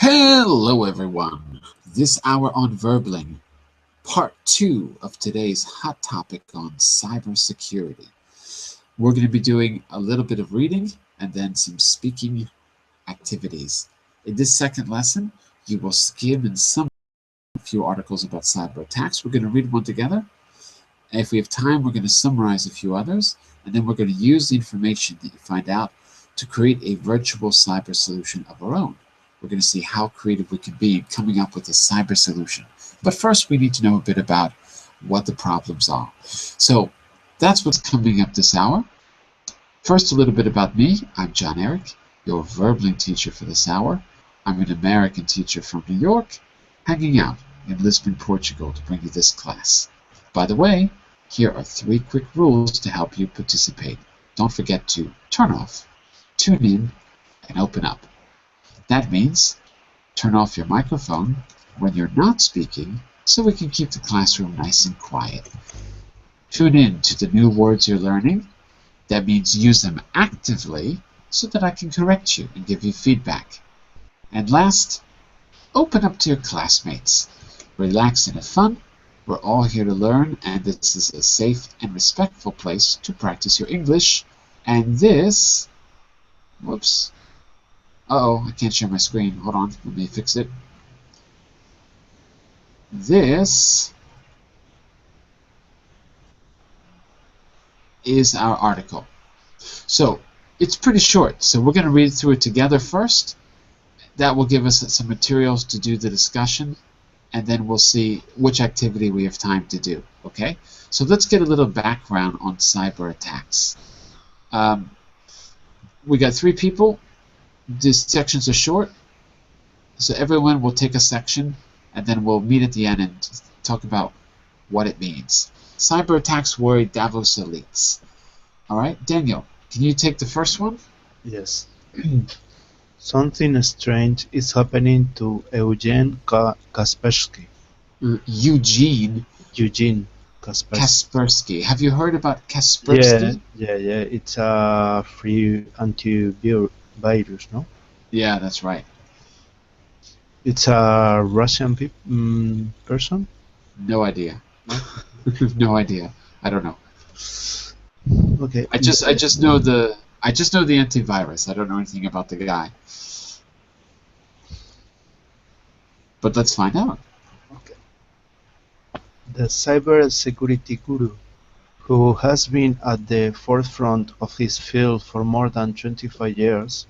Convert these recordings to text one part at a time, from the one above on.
Hello everyone! This hour on Verbling, part 2 of today's hot topic on cybersecurity. We're going to be doing a little bit of reading and then some speaking activities. In this second lesson, you will skim and summarize a few articles about cyber attacks. We're going to read one together, and if we have time, we're going to summarize a few others, and then we're going to use the information that you find out to create a virtual cyber solution of our own. We're going to see how creative we can be in coming up with a cyber solution. But first, we need to know a bit about what the problems are. So that's what's coming up this hour. First, a little bit about me. I'm John Eric, your Verbling teacher for this hour. I'm an American teacher from New York, hanging out in Lisbon, Portugal to bring you this class. By the way, here are 3 quick rules to help you participate. Don't forget to turn off, tune in, and open up. That means turn off your microphone when you're not speaking so we can keep the classroom nice and quiet. Tune in to the new words you're learning. That means use them actively so that I can correct you and give you feedback. And last, open up to your classmates. Relax and have fun. We're all here to learn, and this is a safe and respectful place to practice your English. And this... Whoops. Uh-oh, I can't share my screen. Hold on, let me fix it. This is our article. So, it's pretty short, so we're going to read through it together first. That will give us some materials to do the discussion, and then we'll see which activity we have time to do, okay? So let's get a little background on cyber attacks. We got 3 people. These sections are short, so everyone will take a section, and then we'll meet at the end and talk about what it means. Cyber attacks worry Davos elites. All right, Daniel, can you take the first one? Yes. Something strange is happening to Eugene Kaspersky. Eugene Kaspersky. Kaspersky. Have you heard about Kaspersky? Yeah. It's a free antivirus, no? Yeah, that's right. It's a Russian person? No idea. No idea. I don't know. Okay. I just know the antivirus. I don't know anything about the guy. But let's find out. Okay. The cybersecurity guru, who has been at the forefront of his field for more than 25 years,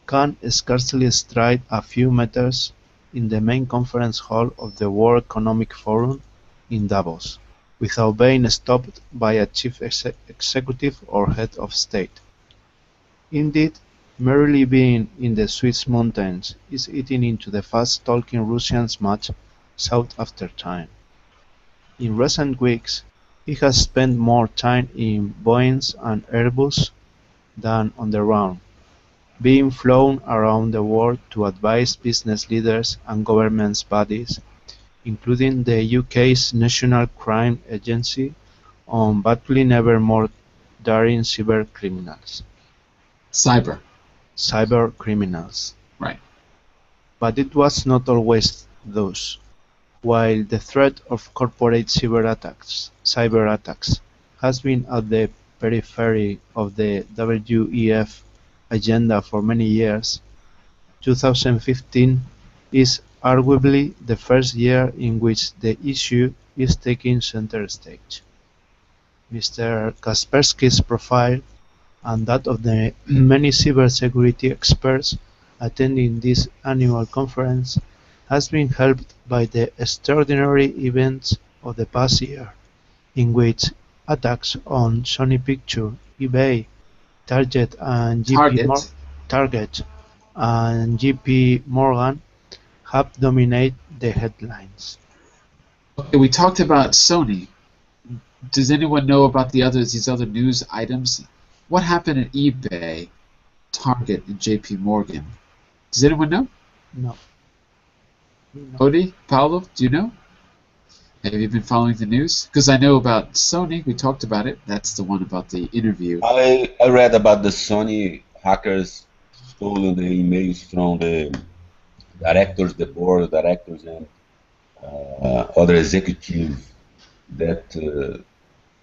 can scarcely stride a few meters in the main conference hall of the World Economic Forum in Davos, without being stopped by a chief executive or head of state. Indeed, merely being in the Swiss mountains is eating into the fast-talking Russians much sought after time. In recent weeks, he has spent more time in Boeings and Airbus than on the ground, being flown around the world to advise business leaders and government bodies, including the UK's National Crime Agency, on battling ever more daring cybercriminals. Cyber criminals. Right. But it was not always those. While the threat of corporate cyber attacks has been at the periphery of the WEF agenda for many years, 2015 is arguably the first year in which the issue is taking center stage. Mr. Kaspersky's profile and that of the many cybersecurity experts attending this annual conference has been helped by the extraordinary events of the past year, in which attacks on Sony Pictures, eBay, Target and JP Morgan have dominated the headlines. Okay, we talked about Sony. Does anyone know about these other news items? What happened at eBay, Target, and JP Morgan? Does anyone know? No. Odie, Paolo, do you know? Have you been following the news? Because I know about Sony, we talked about it. That's the one about the interview. I read about the Sony hackers stolen the emails from the directors, the board of directors, and other executives that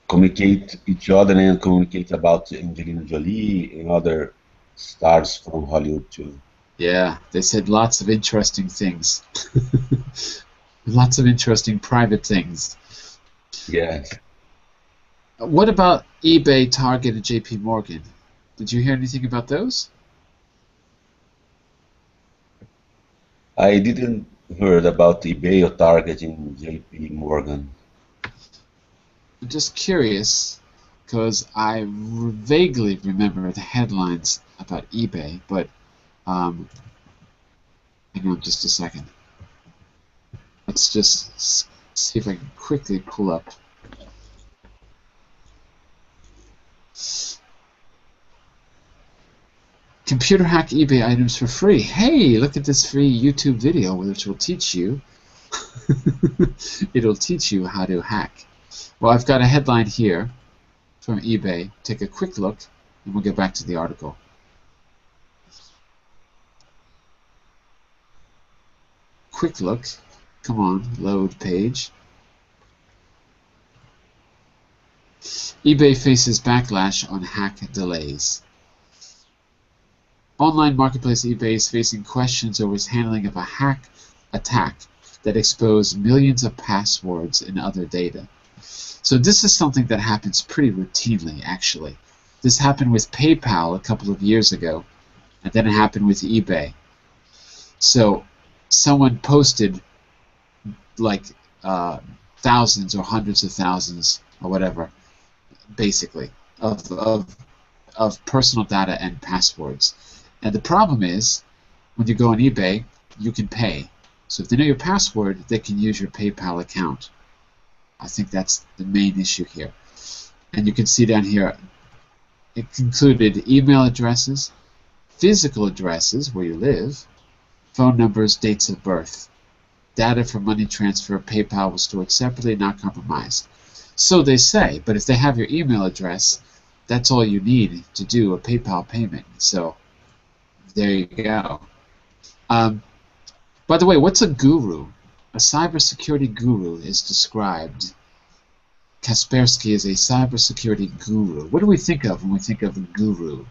communicate each other and communicate about Angelina Jolie and other stars from Hollywood too. Yeah, they said lots of interesting things. Lots of interesting private things. Yes, What about eBay, Target, and JP Morgan? Did you hear anything about those? I didn't heard about eBay or Target in JP Morgan. I'm just curious because I vaguely remember the headlines about eBay, but um, hang on just a second. Let's just see if I can quickly pull up. Computer hack eBay items for free. Hey, look at this free YouTube video which will teach you. It'll teach you how to hack. Well, I've got a headline here from eBay. Take a quick look, and we'll get back to the article. Quick look. Come on, load page. eBay faces backlash on hack delays. Online marketplace eBay is facing questions over its handling of a hack attack that exposed millions of passwords and other data. So this is something that happens pretty routinely, actually. This happened with PayPal a couple of years ago, and then it happened with eBay. So someone posted like thousands or hundreds of thousands or whatever, basically, of personal data and passwords. And the problem is, when you go on eBay, you can pay. So if they know your password, they can use your PayPal account. I think that's the main issue here. And you can see down here, it included email addresses, physical addresses where you live, phone numbers, dates of birth. Data for money transfer, PayPal was stored separately, not compromised. So they say, but if they have your email address, that's all you need to do a PayPal payment. So there you go. By the way, what's a guru? A cybersecurity guru is described. Kaspersky is a cybersecurity guru. What do we think of when we think of a guru?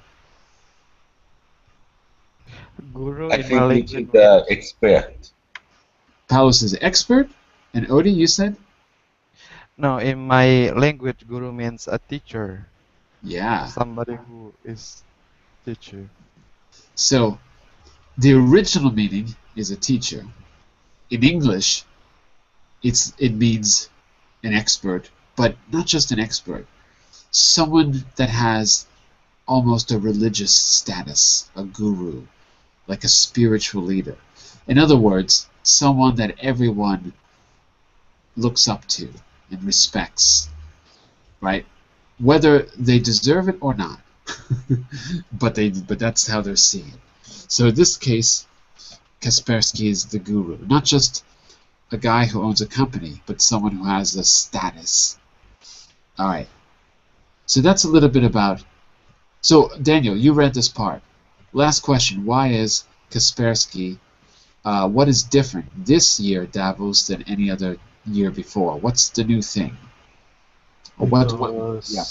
Guru I in my think it language is the means expert. Paulus is expert, and Odie, you said? no. In my language, guru means a teacher, Yeah. somebody who is teacher. So the original meaning is a teacher. In English, it means an expert, but not just an expert. Someone that has almost a religious status, a guru, like a spiritual leader. In other words, someone that everyone looks up to and respects, right? Whether they deserve it or not, but that's how they're seen. So in this case, Kaspersky is the guru, not just a guy who owns a company, but someone who has a status. All right. So that's a little bit about. So Daniel, you read this part. Last question: why is Kaspersky? What is different this year, Davos, than any other year before? What's the new thing? Or what? Yeah.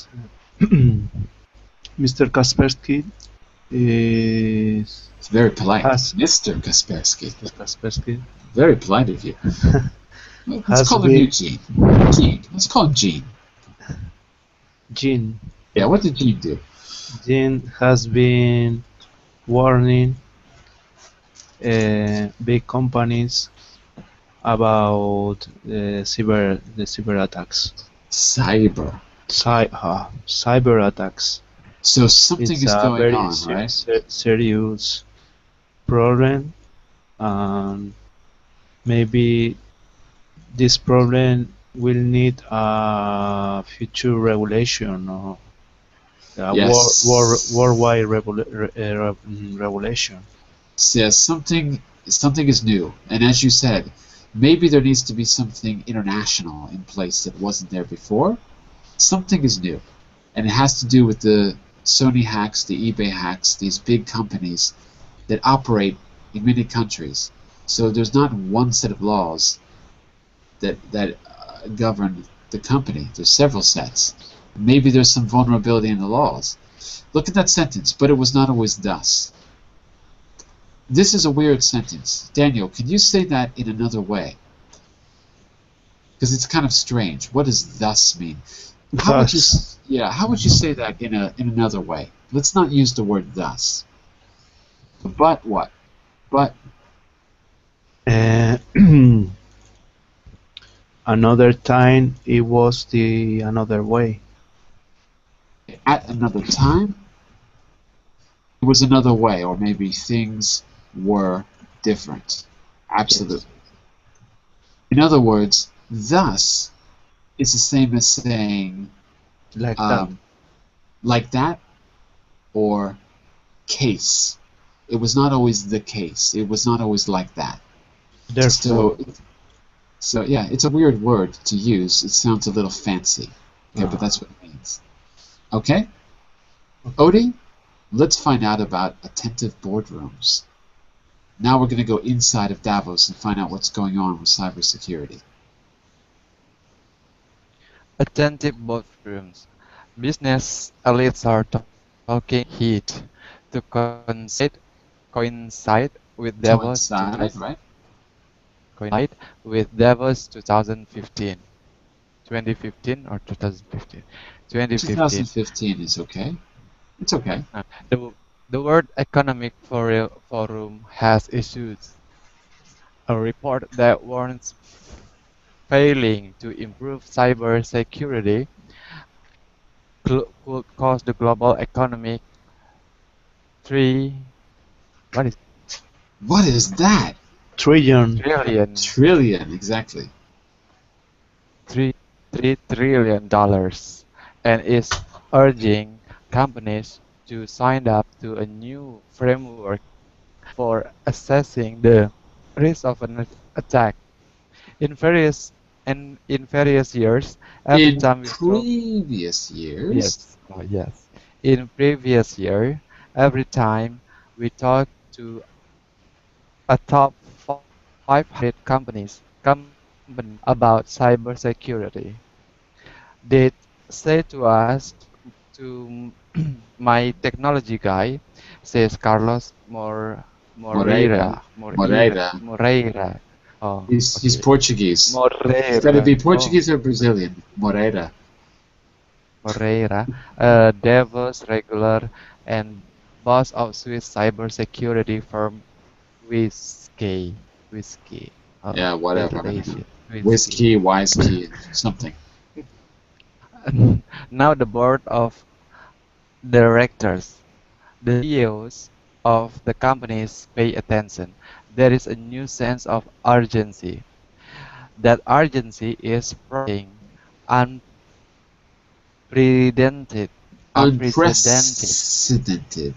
Because Mr. Kaspersky is It's very polite, has Mr. Kaspersky. Mr. Kaspersky Very polite of you. Let's has call him you, been Gene. Gene. Let's call him Gene. Gene. Yeah. What did Gene do? Gene has been warning big companies about the cyber attacks. Cyber. Cyber attacks. So something It's is a going very on, right? serious problem, and maybe this problem will need a future regulation or a Yes. worldwide regulation. Says something is new, and as you said, maybe there needs to be something international in place that wasn't there before. Something is new, and it has to do with the Sony hacks, the eBay hacks, these big companies that operate in many countries. So there's not one set of laws that govern the company. There's several sets. Maybe there's some vulnerability in the laws. Look at that sentence, but it was not always thus. This is a weird sentence. Daniel, can you say that in another way? Because it's kind of strange. What does thus mean? How would you, Thus, yeah, how would you say that in another way? Let's not use the word thus. But what? But uh, another time it was the another way. at another time, it was another way, or maybe things were different. Yes, Absolutely. In other words, thus is the same as saying like that. um, like that or case. It was not always the case. It was not always like that. Therefore, So, so yeah, it's a weird word to use. It sounds a little fancy. Okay, but uh, that's what it means. Okay, okay. Odie, let's find out about attentive boardrooms. Now we're going to go inside of Davos and find out what's going on with cybersecurity. Attentive boardrooms. Business elites are talking heat to coincide with To Davos inside, 2000 right? coincide with Davos 2015. 2015 or 2015? 2015. 2015 is okay. It's okay. The World Economic Forum has issued a report that warns failing to improve cybersecurity could cost the global economy three what is What is that? Trillion. trillion Trillion, exactly. three $3 trillion and is urging companies to sign up to a new framework for assessing the risk of an attack in various years. Every In time we talk previous years, Yes, yes. In previous year, every time we talk to a top 500 company about cybersecurity, they say to us, to my technology guy, says Carlos Moreira, Moreira, Moreira. Oh, he's okay. Portuguese. It's got to Moreira. be Oh, Portuguese or Brazilian. Moreira. Moreira, Davos regular and boss of Swiss cybersecurity firm Whiskey. Yeah, whatever. I don't know. Whiskey. Whiskey, Wisekey, something. Now the board of directors, the CEOs of the companies pay attention. There is a new sense of urgency. That urgency is prompting unprecedented, unprecedented, Unprecedented.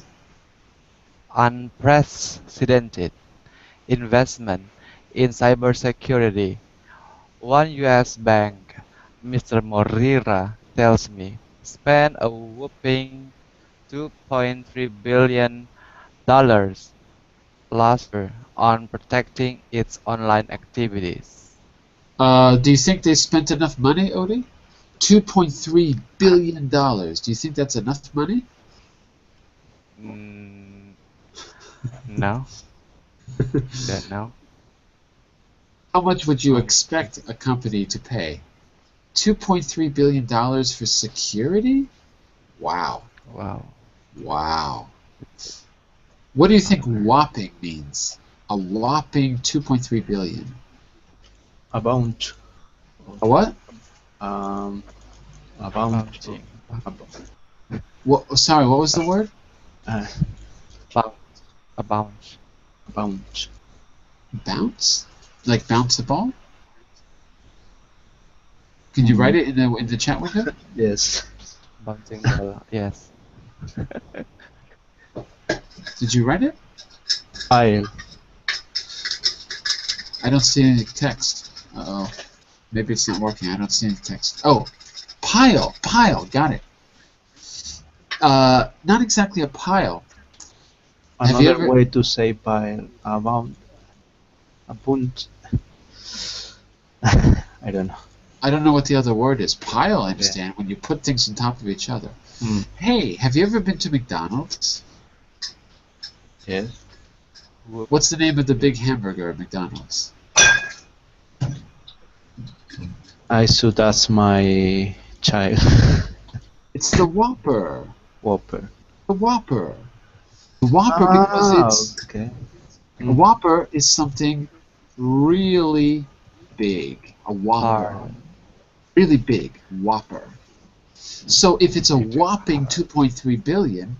unprecedented investment in cybersecurity. One US bank, Mr. Moreira tells me, spent a whopping $2.3 billion last year on protecting its online activities. Do you think they spent enough money, Odie? $2.3 billion. Do you think that's enough money? Mm, no, don't know. How much would you Um, expect a company to pay? $2.3 billion for security? Wow. wow. Wow. What do you think Uh, whopping means? A whopping 2.3 billion. A bunch A of what? um, a bunch of Bouncing, a, What? Sorry, what was the word? uh, bounce, a bounce, a bunch. Bounce? Like bounce a ball? Can you write Mm, it in the chat window? yes, bouncing ball. Yes. Did you write it? pile. I don't see any text. Uh-oh. Maybe it's not working. I don't see any text. Oh, pile. Pile. Got it. Not exactly a pile. Have you Another ever? way to say pile. A A bunt. I don't know. I don't know what the other word is. Pile, I Yeah. understand, when you put things on top of each other. Mm. Hey, have you ever been to McDonald's? Yes. Whoop. What's the name of the big hamburger at McDonald's? I should ask my child. It's the Whopper. Whopper. The Whopper. The Whopper because Ah, it's okay. a Whopper is something really big. A Whopper. Hard. Really big. Whopper. So if it's a whopping 2.3 billion,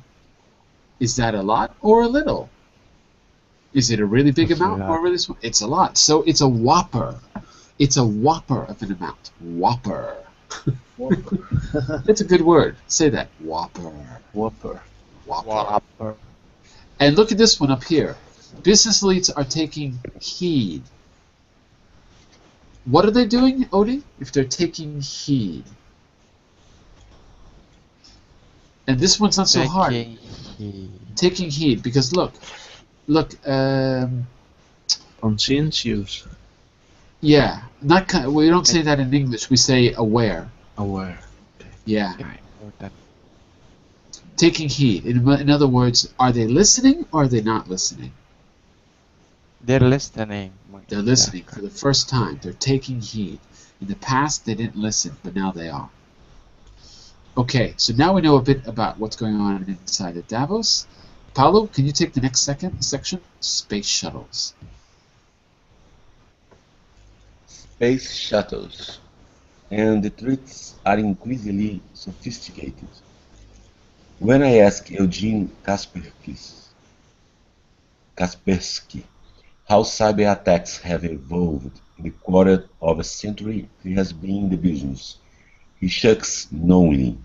is that a lot or a little? Is it a really big That's a amount or lot. really small? It's a lot. So it's a whopper. It's a whopper of an amount. Whopper. That's a good word. Say that. Whopper. Whopper. Whopper. Whopper. And look at this one up here. Business leads are taking heed. What are they doing, Odie? If they're taking heed. And this one's not so hard. Taking heed. Taking heed, because look, Conscientious. yeah, not we don't say that in English. We say aware. Aware. Yeah, Important. taking heed. In other words, are they listening or are they not listening? They're listening. They're listening for the first time. They're taking heed. In the past, they didn't listen, but now they are. Okay, so now we know a bit about what's going on inside of Davos. Paulo, can you take the next section? Space shuttles. Space shuttles, and the threats are increasingly sophisticated. When I asked Eugene Kaspersky how cyber attacks have evolved in the quarter of a century he has been in the business, he shucks knowingly.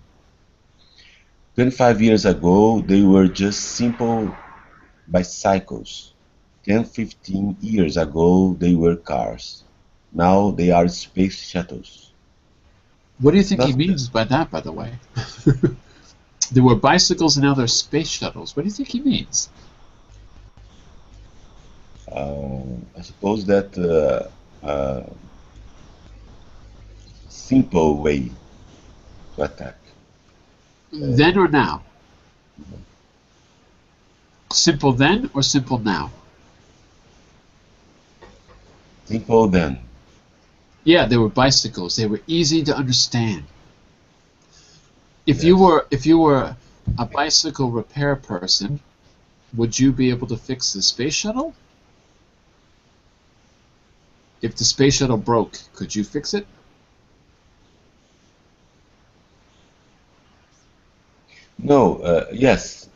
25 years ago, they were just simple bicycles. 10, 15 years ago, they were cars. Now they are space shuttles. What do you It's think he not means by that, by the way? There were bicycles and now there's space shuttles. What do you think he means? I suppose that simple way to attack. Then or now? Simple then or simple now? Simple then. Yeah, they were bicycles. They were easy to understand. If you Yes. were a bicycle repair person, would you be able to fix the space shuttle? If the space shuttle broke, could you fix it? No, yes,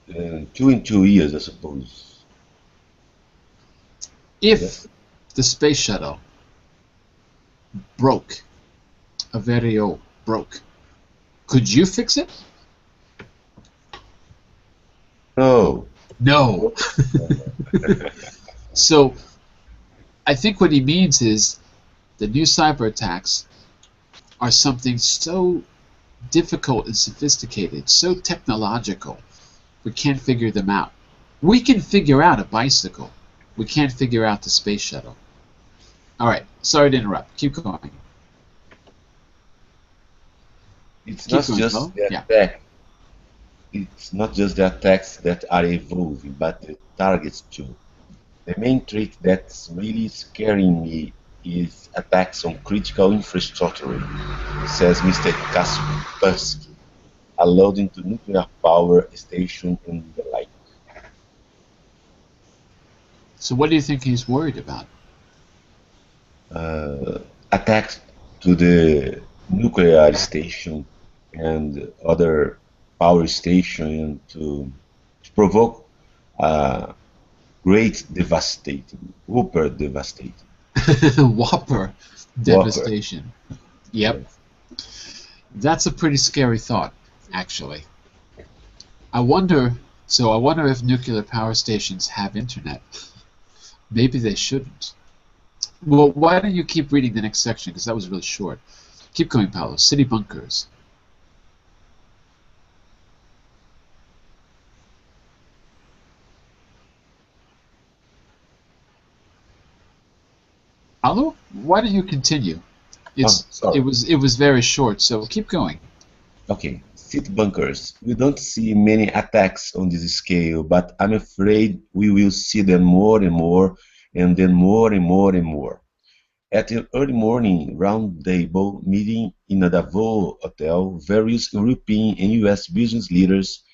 2 in 2 years, I suppose. If Yes. the space shuttle broke, Averio broke, could you fix it? No. No. So I think what he means is the new cyber attacks are something so difficult and sophisticated, so technological, we can't figure them out. We can figure out a bicycle. We can't figure out the space shuttle. All right, sorry to interrupt. Keep going. It's Keep not going, just Bo. the Yeah. attack. It's not just the attacks that are evolving, but the targets too. The main threat that's really scaring me is attacks on critical infrastructure, says Mr. Kaspersky, alluding to nuclear power station and the like. So what do you think he's worried about? Attacks to the nuclear station and other power station to provoke great devastating, super devastating, Whopper whopper. devastation. Yep. Yes. That's a pretty scary thought, actually. I wonder, I wonder if nuclear power stations have internet. Maybe they shouldn't. Well, why don't you keep reading the next section, because that was really short. Keep going, Paolo. City bunkers. Alu, why don't you continue? Oh, sorry. It was very short, so keep going. Okay, seed bunkers. We don't see many attacks on this scale, but I'm afraid we will see them more and more, and then more and more and more. At an early morning roundtable meeting in a Davos hotel, various European and US business leaders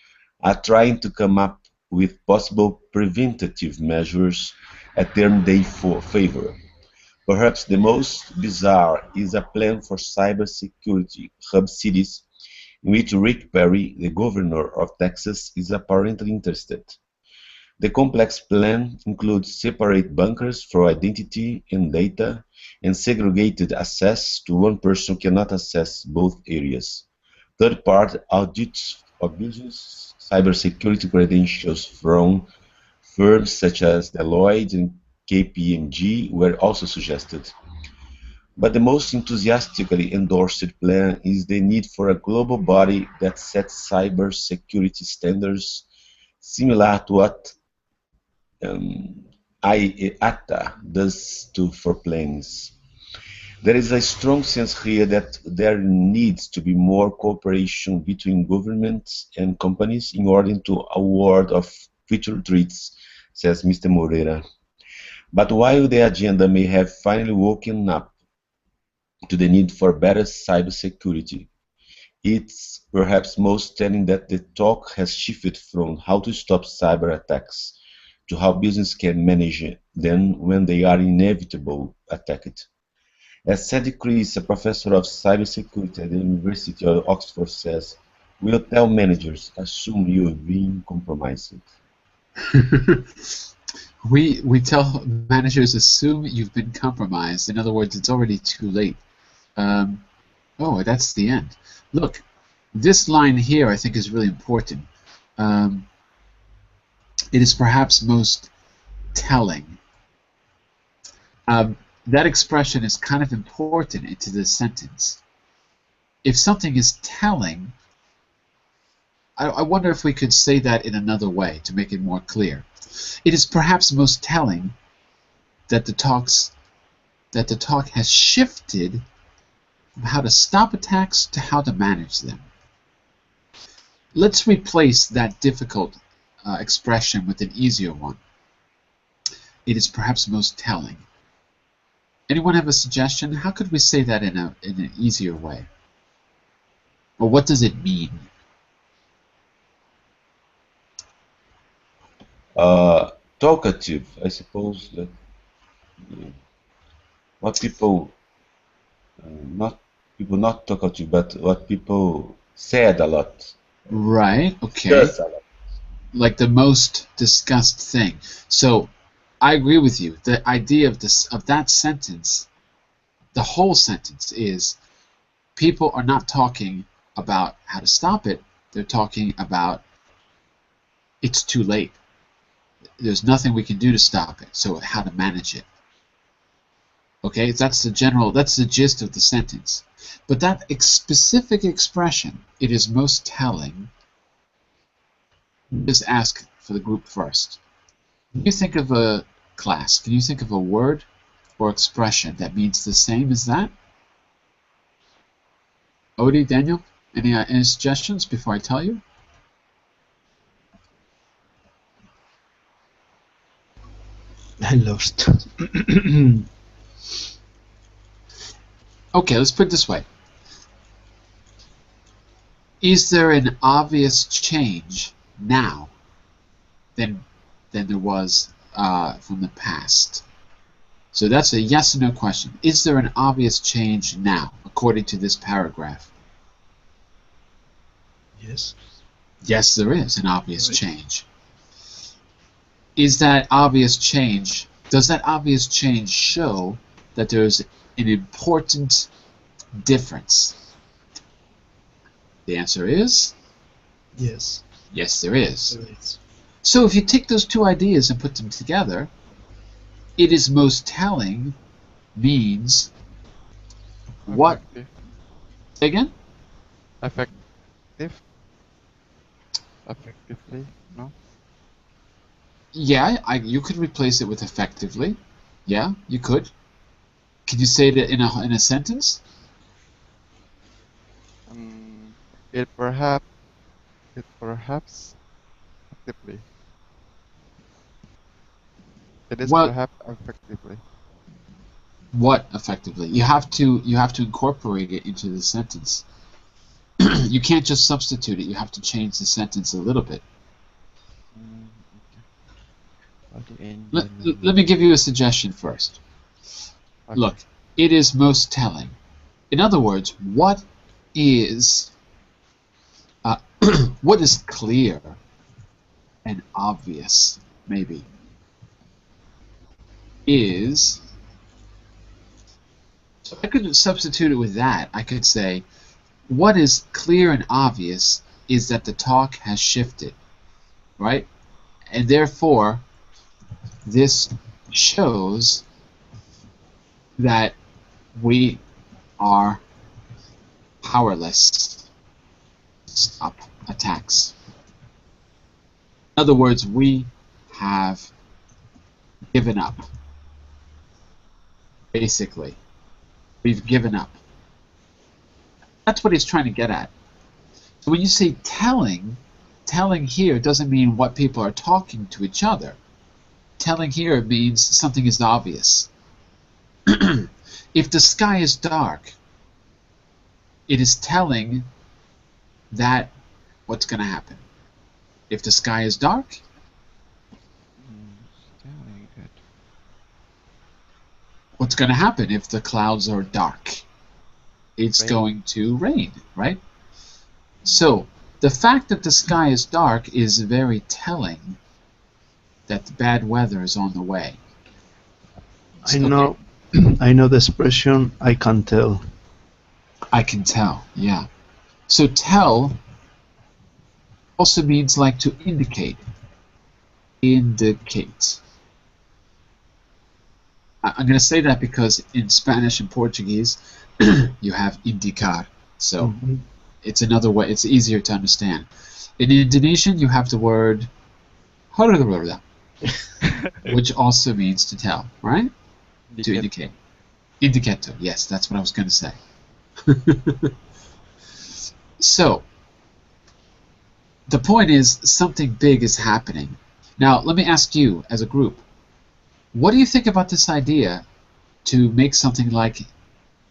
are trying to come up with possible preventative measures at their day favor. Perhaps the most bizarre is a plan for cybersecurity hub cities in which Rick Perry, the governor of Texas, is apparently interested. The complex plan includes separate bunkers for identity and data, and segregated access to one person cannot access both areas. Third-party audits of business cybersecurity credentials from firms such as Deloitte and KPMG were also suggested. But the most enthusiastically endorsed plan is the need for a global body that sets cybersecurity standards similar to what IATA does for planes. There is a strong sense here that there needs to be more cooperation between governments and companies in order to award of future threats, says Mr. Moreira. But while the agenda may have finally woken up to the need for better cybersecurity, it's perhaps most telling that the talk has shifted from how to stop cyber attacks to how business can manage them when they are inevitable attacked. As Sadie Chris, a professor of cybersecurity at the University of Oxford, says, we'll tell managers, assume you've been compromised. We tell managers assume you've been compromised. In other words, it's already too late. Oh, that's the end. Look, this line here I think is really important. It is perhaps most telling. That expression is kind of important into this sentence. If something is telling, I wonder if we could say that in another way to make it more clear. It is perhaps most telling that the talk has shifted from how to stop attacks to how to manage them. Let's replace that difficult expression with an easier one. It is perhaps most telling. Anyone have a suggestion? How could we say that in an easier way? Or what does it mean? Talkative, I suppose that what not talkative, but what people said a lot, Right, okay. discuss a lot. Like the most discussed thing. So I agree with you. The idea of that sentence, the whole sentence is people are not talking about how to stop it. They're talking about it's too late. There's nothing we can do to stop it. So how to manage it. Okay, that's the gist of the sentence. But that specific expression, it is most telling. Just ask for the group first. Can you think of a class? Can you think of a word or expression that means the same as that? Odie, Daniel, any suggestions before I tell you? I lost. Okay, let's put it this way. Is there an obvious change now than there was from the past? So that's a yes or no question. Is there an obvious change now, according to this paragraph? Yes. Yes, there is an obvious change. Is that obvious change, does that obvious change show that there's an important difference? The answer is? Yes. Yes, there is. There is. So if you take those two ideas and put them together, it is most telling means what? Effective. Say again? Effective. Effectively. No. Yeah, you could replace it with effectively. Yeah, you could. Can you say that in a sentence? It perhaps actively. It is What perhaps effectively. what effectively? You have to incorporate it into the sentence. You can't just substitute it. You have to change the sentence a little bit. Okay. For the Let, engineer. let me give you a suggestion first. Okay. Look, it is most telling. In other words, is uh, what is clear and obvious, maybe, is, so I could substitute it with that. I could say, what is clear and obvious is that the talk has shifted, right? And therefore, this shows that we are powerless to stop attacks. In other words, we have given up, basically. We've given up. That's what he's trying to get at. So when you say telling here doesn't mean what people are talking to each other. Telling here means something is obvious. If the sky is dark, it is telling that what's going to happen. If the sky is dark, Telling that. what's going to happen if the clouds are dark? It's Rain. going to rain, right? So the fact that the sky is dark is very telling that the bad weather is on the way. I know, I know the expression "I can tell." I can tell, yeah. So tell also means like to indicate. Indicate. I'm going to say that because in Spanish and Portuguese, you have indicar. So Mhm. it's another way, it's easier to understand. In Indonesian, you have the word which also means to tell, right? To indicate. Indicato, yes, that's what I was going to say. So, the point is, something big is happening. Now, let me ask you, as a group, what do you think about this idea to make something like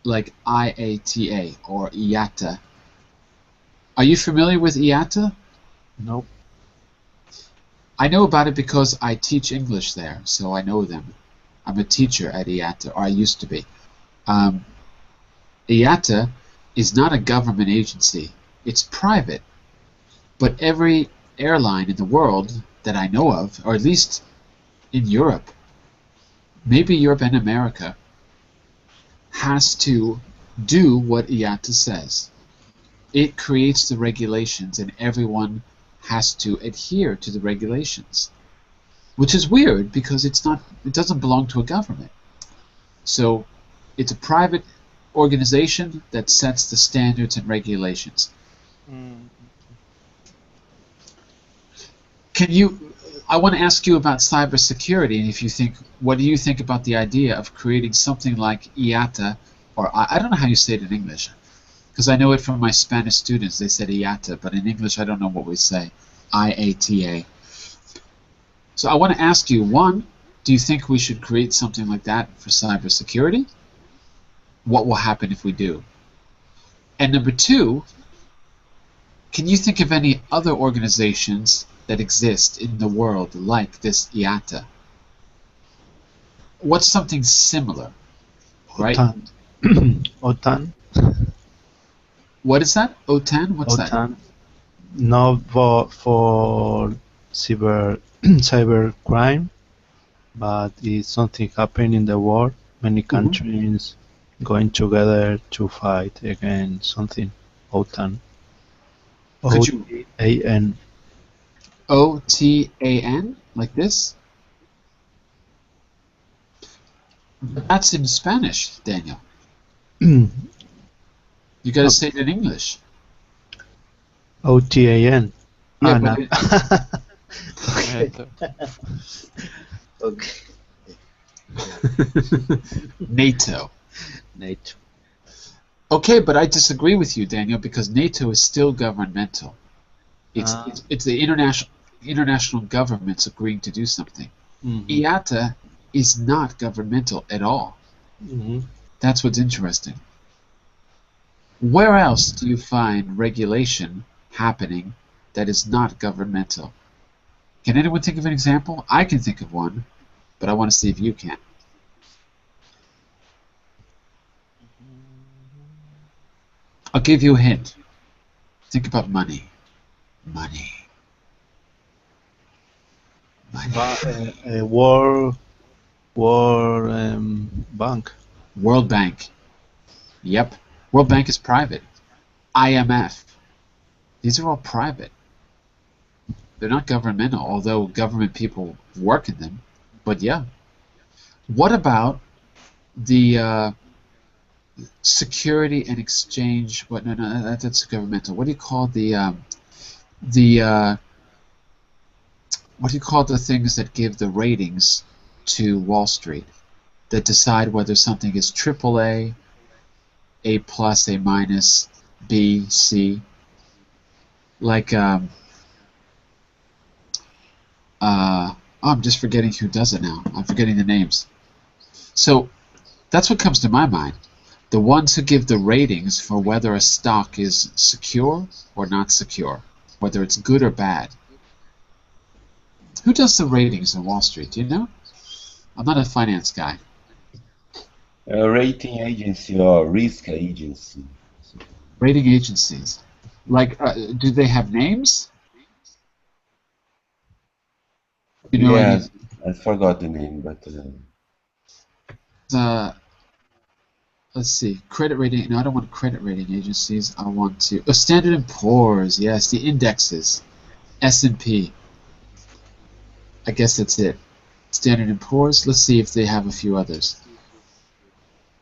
IATA or IATA? Are you familiar with IATA? No. I know about it because I teach English there, so I know them. I'm a teacher at IATA, or I used to be. IATA is not a government agency. It's private. But every airline in the world that I know of, or at least in Europe, maybe Europe and America, has to do what IATA says. It creates the regulations and everyone has to adhere to the regulations. Which is weird because it doesn't belong to a government. So it's a private organization that sets the standards and regulations. I want to ask you about cybersecurity, and if you think, what do you think about the idea of creating something like IATA, or I don't know how you say it in English, because I know it from my Spanish students, they said IATA, but in English I don't know what we say, IATA. So I want to ask you, one, do you think we should create something like that for cybersecurity? What will happen if we do? And number two, can you think of any other organizations that exist in the world like this IATA? What's something similar, right? OTAN. OTAN. What is that? OTAN? What's that? OTAN. Not for cyber crime, but if something happen in the world, many countries going together to fight against something. OTAN. Could you OTAN. OTAN like this? That's in Spanish, Daniel. You got to say it in English. OTAN. Yeah, No. Okay. Okay. NATO. NATO. Okay, but I disagree with you, Daniel, because NATO is still governmental. It's Ah, it's, it's the international governments agreeing to do something. mhm, IATA is not governmental at all. mhm. That's what's interesting. Where else do you find regulation happening that is not governmental? Can anyone think of an example? I can think of one, but I want to see if you can. I'll give you a hint. Think about money. Money. Money. World Bank. World Bank. Yep. World Bank is private. IMF. These are all private. They're not governmental, although government people work in them. But yeah. What about the Security and Exchange? What? No, that's governmental. What do you call the what do you call the things that give the ratings to Wall Street that decide whether something is AAA, A plus, A minus, B, C? Like oh, I'm just forgetting who does it now. I'm forgetting the names. So that's what comes to my mind. The ones who give the ratings for whether a stock is secure or not secure, whether it's good or bad. Who does the ratings on Wall Street? Do you know? I'm not a finance guy. A rating agency or risk agency. Rating agencies. Like, do they have names? You know any? Yeah, I forgot the name, but Uh, let's see. Credit rating. No, I don't want credit rating agencies. I want to. Oh, Standard and Poor's. Yes, the indexes. S&P. I guess that's it. Standard and Poor's. Let's see if they have a few others.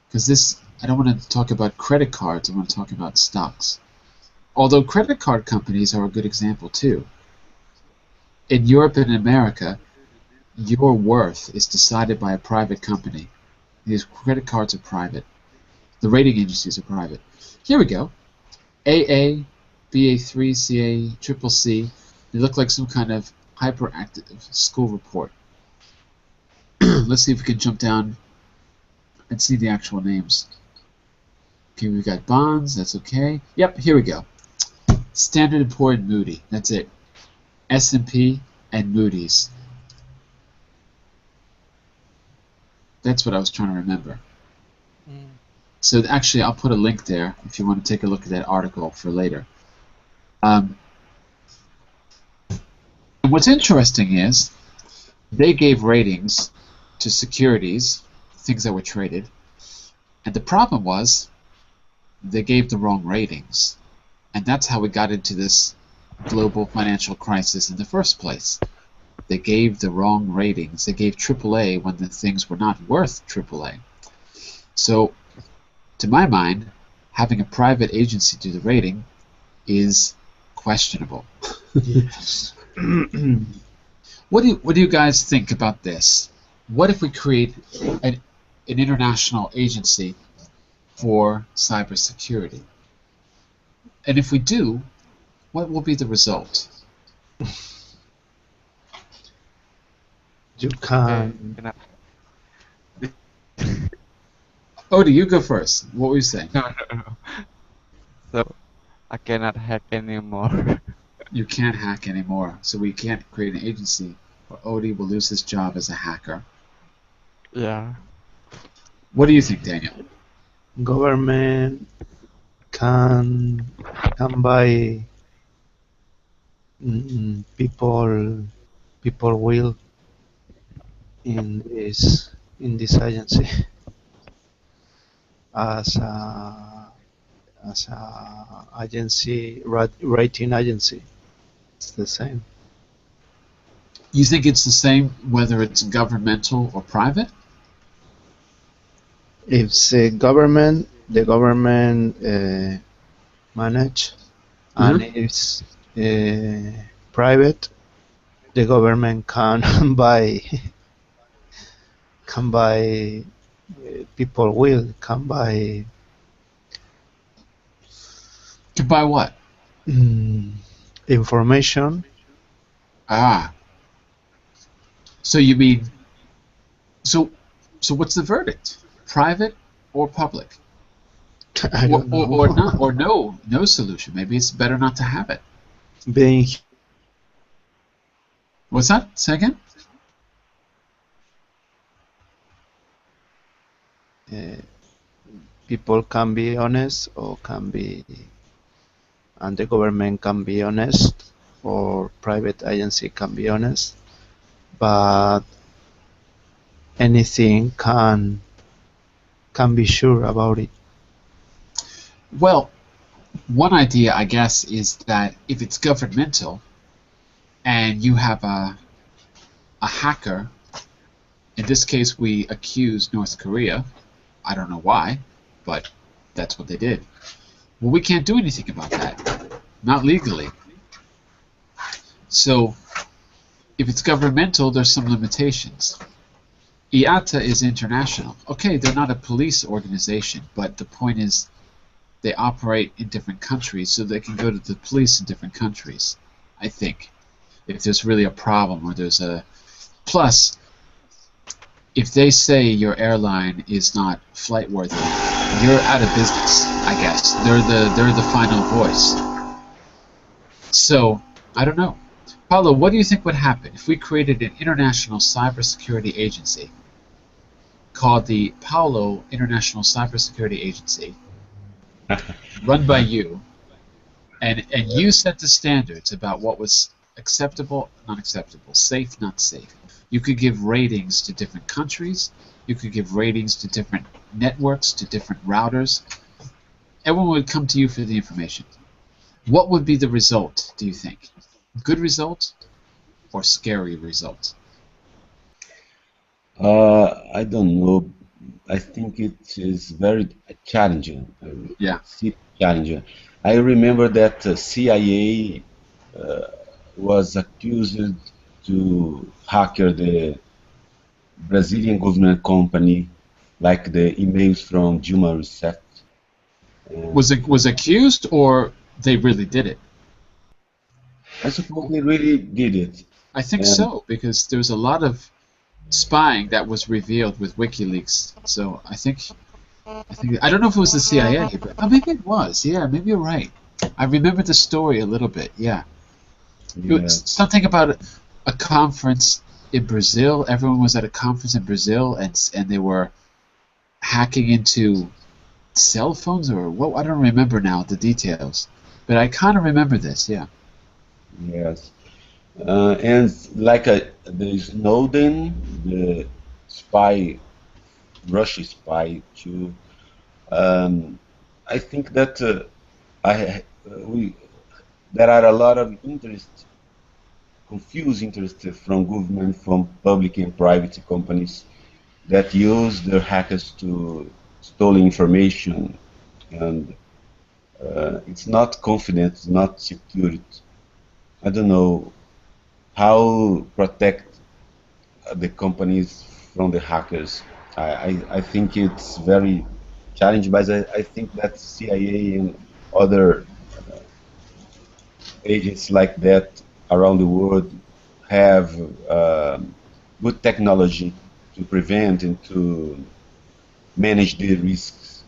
Because this, I don't want to talk about credit cards. I want to talk about stocks. Although credit card companies are a good example too. In Europe and America, your worth is decided by a private company. These credit cards are private. The rating agencies are private. Here we go. AA, BA3, CA, Triple C. They look like some kind of hyperactive school report. Let's see if we can jump down and see the actual names. Okay, we've got bonds. That's okay. Yep, here we go. Standard & Poor's and Moody. That's it. S&P and Moody's. That's what I was trying to remember. So actually, I'll put a link there if you want to take a look at that article for later. And what's interesting is they gave ratings to securities, things that were traded, and the problem was they gave the wrong ratings. And that's how we got into this global financial crisis in the first place. They gave the wrong ratings. They gave AAA when the things were not worth AAA. So, to my mind, having a private agency do the rating is questionable. Yes. What do you guys think about this? What if we create an international agency for cybersecurity? And if we do, what will be the result? You Okay, can. cannot. Odie, you go first. What were you saying? No. So I cannot hack anymore. You can't hack anymore, so we can't create an agency, or Odie will lose his job as a hacker. Yeah. What do you think, Daniel? Government can buy people will in this agency as a agency rating agency. It's the same. You think it's the same whether it's governmental or private? If the government manage, and it's private, the government can buy can buy people will come by To buy what? mm, information. Ah, so you mean so? So what's the verdict? Private or public? I don't know. Or not? Or no solution? Maybe it's better not to have it. Being What's that? Say again? uh, people can be honest or can be, and the government can be honest or private agency can be honest, but anything can be sure about it. Well, one idea, I guess, is that if it's governmental and you have a hacker, in this case we accuse North Korea, I don't know why, but that's what they did. Well, we can't do anything about that, not legally. So if it's governmental, there's some limitations. IATA is international. Okay, they're not a police organization, but the point is they operate in different countries, so they can go to the police in different countries, I think, if there's really a problem or there's a... Plus, if they say your airline is not flight worthy, you're out of business, I guess. They're the final voice. So, I don't know. Paulo, what do you think would happen if we created an international cybersecurity agency called the Paulo International Cybersecurity Agency, run by you, and you set the standards about what was acceptable, not acceptable, safe, not safe. You could give ratings to different countries. You could give ratings to different networks, to different routers. Everyone would come to you for the information. What would be the result, do you think? Good result or scary result? I don't know. I think it is very challenging. Yeah. Challenging. I remember that CIA was accused to hack the Brazilian government company, like the emails from Dilma Rousseff. Was And it was accused or they really did it? I suppose they really did it. I think And so, because there was a lot of spying that was revealed with WikiLeaks. So I don't know if it was the CIA, but oh, maybe it was. Yeah, maybe you're right. I remember the story a little bit. Yeah, it yeah, was something about a conference in Brazil. Everyone was at a conference in Brazil, and they were hacking into cell phones or what? I don't remember now the details, but I kind of remember this. Yeah. yes. And like the Snowden, the spy, Russian spy too. Um, I think that we there are a lot of interest, confused interest from government, from public and private companies that use their hackers to steal information, and it's not confident, it's not secured. I don't know how protect the companies from the hackers. I think it's very challenging, but I think that CIA and other agents like that around the world have good technology to prevent and to manage the risks.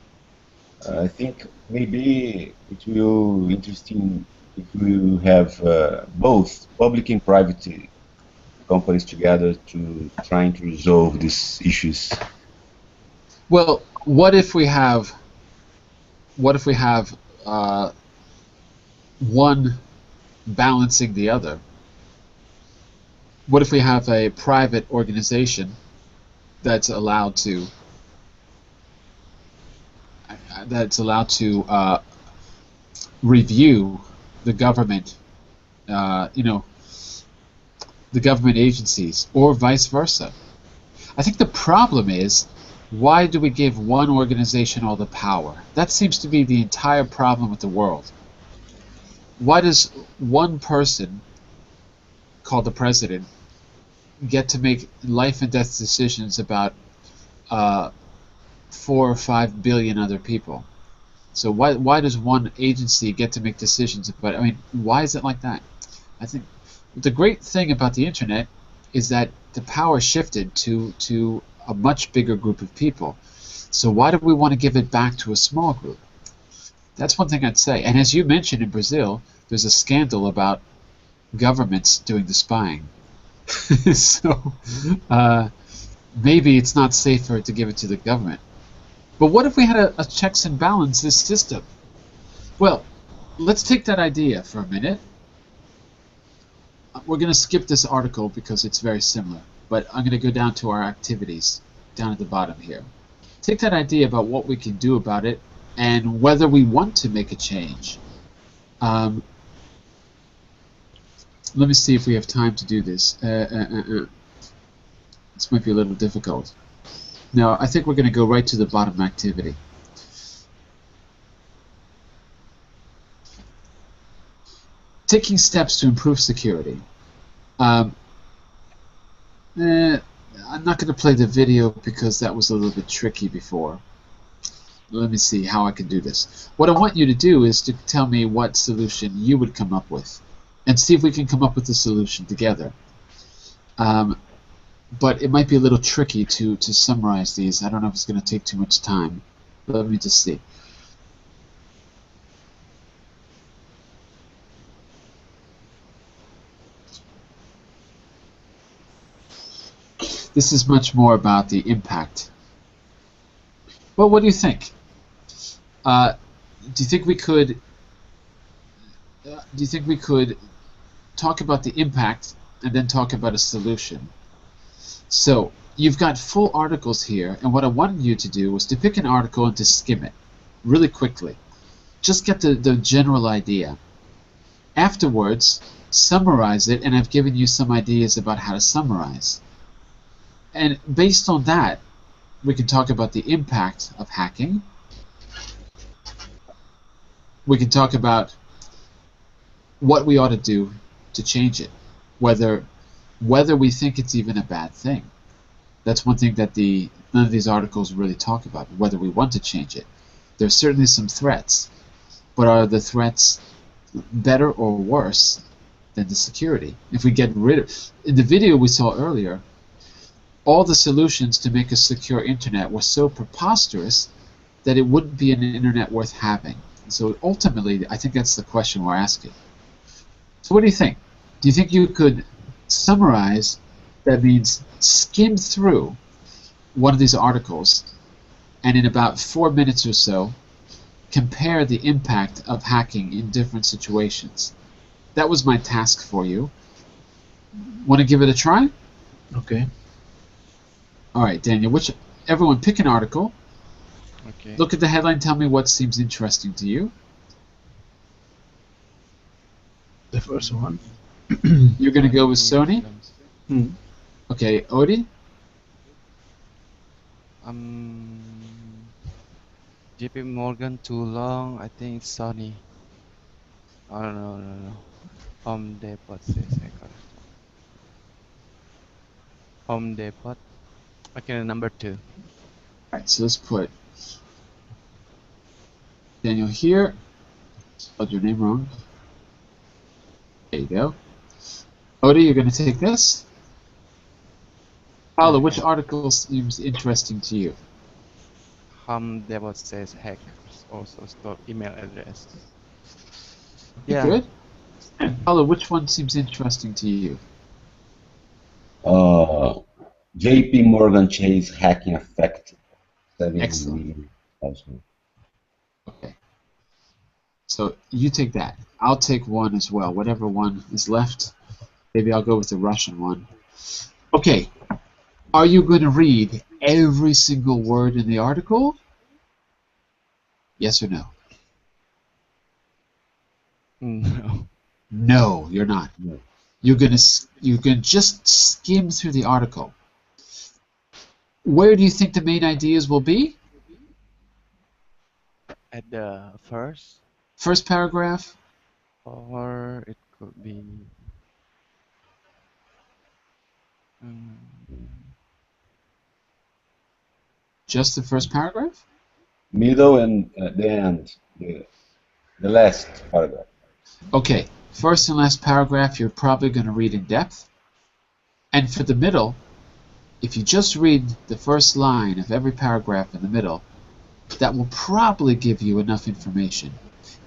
I think maybe it will interesting if we will have both public and private companies together to trying to resolve these issues. Well, what if we have uh, one balancing the other? What if we have a private organization that's allowed to review the government, you know, the government agencies, or vice versa? I think the problem is, why do we give one organization all the power? That seems to be the entire problem with the world. Why does one person, called the president, get to make life and death decisions about uh, 4 or 5 billion other people. So why does one agency get to make decisions about it? I mean, why is it like that? I think the great thing about the internet is that the power shifted to a much bigger group of people. So why do we want to give it back to a small group? That's one thing I'd say. And as you mentioned, in Brazil, there's a scandal about governments doing the spying. So maybe it's not safer to give it to the government. But what if we had a checks and balances system? Well, let's take that idea for a minute. We're going to skip this article because it's very similar, but I'm going to go down to our activities down at the bottom here. Take that idea about what we can do about it and whether we want to make a change. Let me see if we have time to do this. This might be a little difficult. No, I think we're going to go right to the bottom activity. Taking steps to improve security. I'm not going to play the video because that was a little bit tricky before. Let me see how I can do this. What I want you to do is to tell me what solution you would come up with, and see if we can come up with a solution together. But it might be a little tricky to summarize these. I don't know if it's going to take too much time. Let me just see. This is much more about the impact. Well, what do you think? Do you think we could? Do you think we could talk about the impact and then talk about a solution? So you've got full articles here, and what I wanted you to do was to pick an article and to skim it really quickly. Just get the general idea. Afterwards, summarize it, and I've given you some ideas about how to summarize. And based on that, we can talk about the impact of hacking. We can talk about what we ought to do to change it, whether we think it's even a bad thing. That's one thing that none of these articles really talk about, whether we want to change it. There's certainly some threats, but are the threats better or worse than the security? If we get rid of... In the video we saw earlier, all the solutions to make a secure internet were so preposterous that it wouldn't be an internet worth having. So ultimately, I think that's the question we're asking. So what do you think? Do you think you could summarize, that means skim through one of these articles, and in about 4 minutes or so, compare the impact of hacking in different situations? That was my task for you. Want to give it a try? Okay. All right, Daniel, everyone pick an article. Okay. Look at the headline, tell me what seems interesting to you. The first one. You're going to go with Sony? Hmm. Okay, Odie? JP Morgan too long. I think it's Sony. Oh no. Home Depot says hacker. Home Depot. Okay, number 2. All right, so let's put Daniel here. Spelled your name wrong. There you go. Odie, you're going to take this. Paolo, which article seems interesting to you? Home Depot says hackers also stole email address. Yeah. Good. Paolo, which one seems interesting to you? JP Morgan Chase hacking affect 7 Excellent. million households. Okay. So you take that. I'll take one as well. Whatever one is left, maybe I'll go with the Russian one. Okay. Are you going to read every single word in the article? Yes or no? No. No, you're not. No. You're going to just skim through the article. Where do you think the main ideas will be? At the First paragraph? or it could be Just the first paragraph? Middle and the end, the last paragraph. Okay, first and last paragraph you're probably going to read in depth. And for the middle, if you just read the first line of every paragraph in the middle, that will probably give you enough information.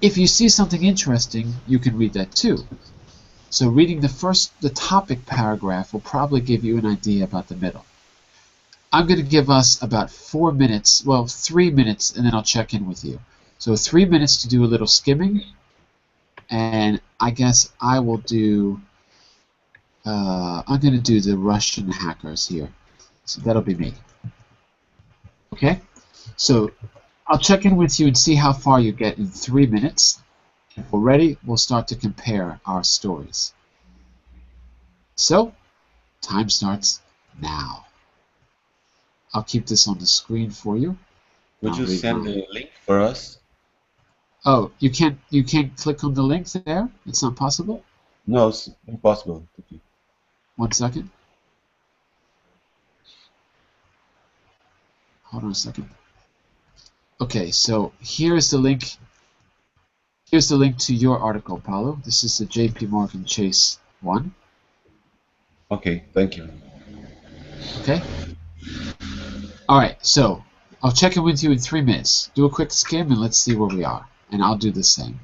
If you see something interesting, you can read that too. So reading the topic paragraph will probably give you an idea about the middle. I'm going to give us about 4 minutes, well, 3 minutes, and then I'll check in with you. So 3 minutes to do a little skimming, and I guess I will do, I'm going to do the Russian hackers here. So that'll be me. Okay? So I'll check in with you and see how far you get in 3 minutes. If we're ready, we'll start to compare our stories. So, time starts now. I'll keep this on the screen for you. Could you send the link for us? Oh, you can't click on the link there? It's not possible? No, it's impossible. 1 second. Hold on a second. Okay, so here's the link. Here's the link to your article, Paulo. This is the JP Morgan Chase one. Okay, thank you. Okay? Alright, so I'll check in with you in 3 minutes. Do a quick skim and let's see where we are. And I'll do the same.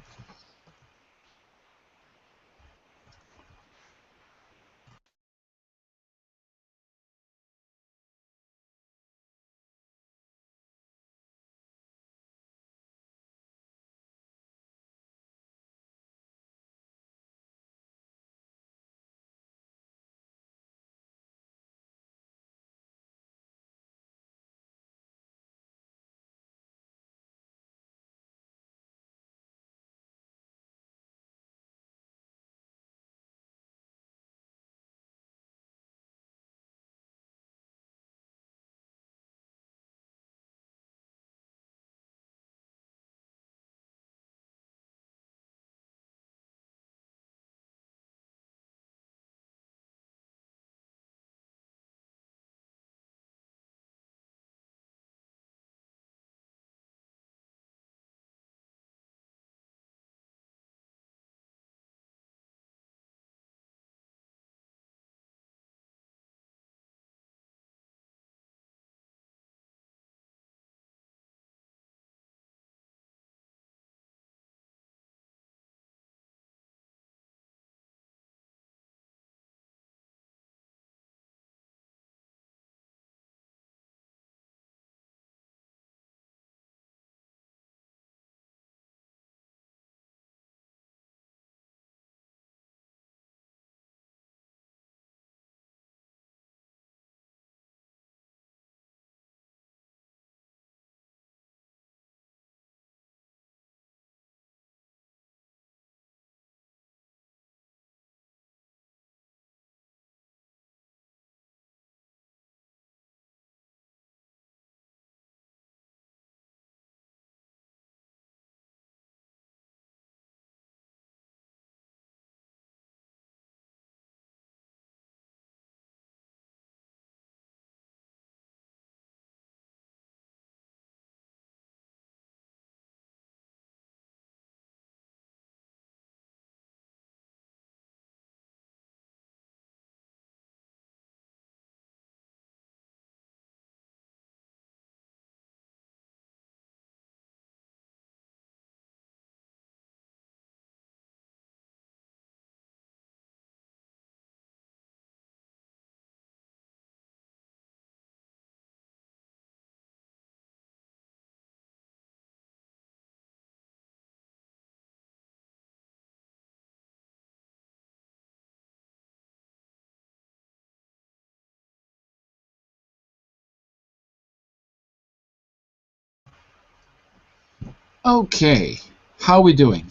Okay, how are we doing?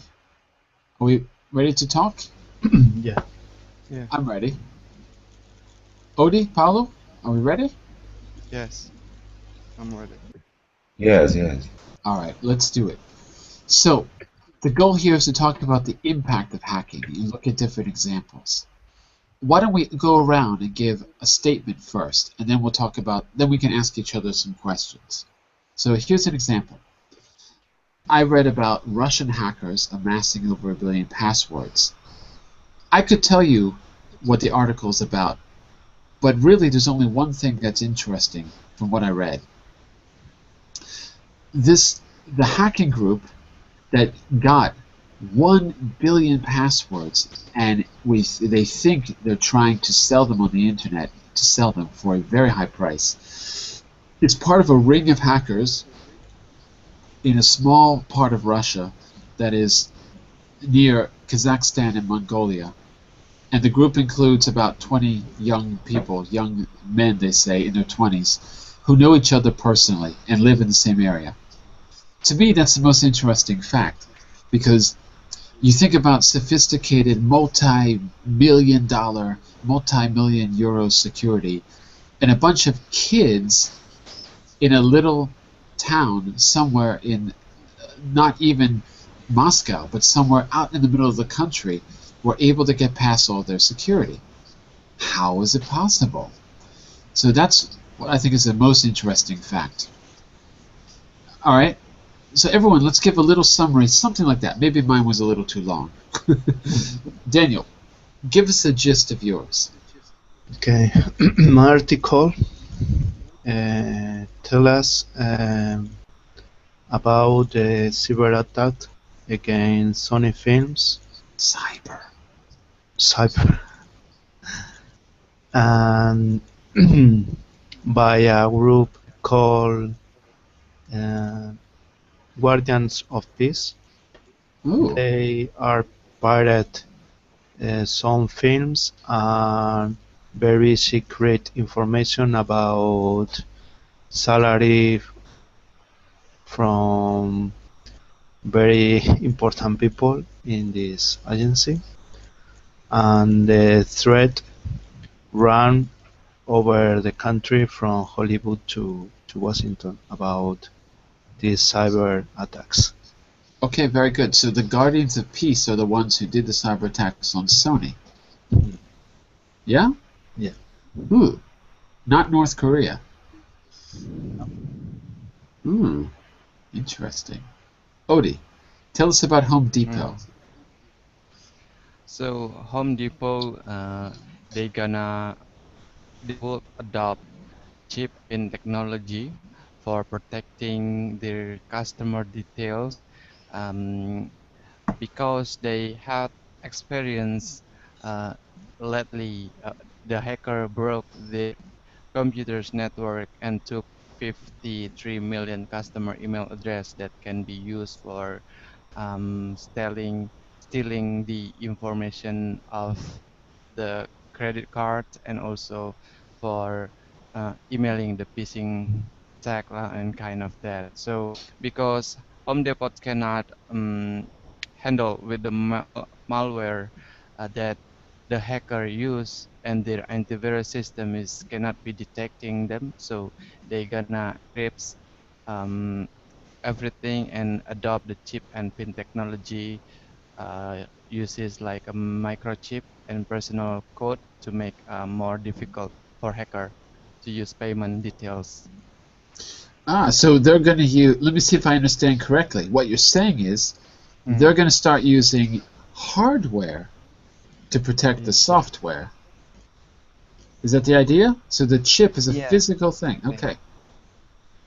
Are we ready to talk? Yeah. Yeah. I'm ready. Odie, Paulo, are we ready? Yes. I'm ready. Yes, yes. Alright, let's do it. So, the goal here is to talk about the impact of hacking and look at different examples. Why don't we go around and give a statement first, and then we'll talk about, then we can ask each other some questions. So here's an example. I read about Russian hackers amassing over 1 billion passwords. I could tell you what the article is about, but really there's only one thing that's interesting from what I read. The hacking group that got 1 billion passwords, and they think they're trying to sell them on the internet, to sell them for a very high price. It's part of a ring of hackers in a small part of Russia that is near Kazakhstan and Mongolia. And the group includes about 20 young people, young men, they say, in their 20s, who know each other personally and live in the same area. To me, that's the most interesting fact, because you think about sophisticated multi-million dollar, multi-million euro security, and a bunch of kids in a little town somewhere in not even Moscow, but somewhere out in the middle of the country, were able to get past all their security. How is it possible? So that's what I think is the most interesting fact. All right. So everyone, let's give a little summary, something like that. Maybe mine was a little too long. Daniel, give us a gist of yours. Okay, my article tell us about the cyber attack against Sony Films, cyber, and by a group called uh, Guardians of Peace. Ooh. They are pirate some films and very secret information about salary from very important people in this agency, and the threat ran over the country from Hollywood to Washington about these cyber attacks. Okay, very good. So the Guardians of Peace are the ones who did the cyber attacks on Sony. Yeah? Yeah. Ooh. Not North Korea. Interesting. Odie, tell us about Home Depot. So Home Depot, they will adopt chip in technology for protecting their customer details, um, because they had experience uh, lately. The hacker broke the computer's network and took 53 million customer email address that can be used for stealing the information of the credit card, and also for emailing the phishing tag and kind of that. So because Home Depot cannot handle with the malware that the hacker use, and their antivirus system is cannot be detecting them, so they gonna crypt um, everything and adopt the chip and pin technology, uses like a microchip and personal code to make more difficult for hacker to use payment details. So they're going to use, let me see if I understand correctly. What you're saying is they're going to start using hardware to protect the Yeah. software. Is that the idea? So the chip is a Yeah. physical thing. Okay.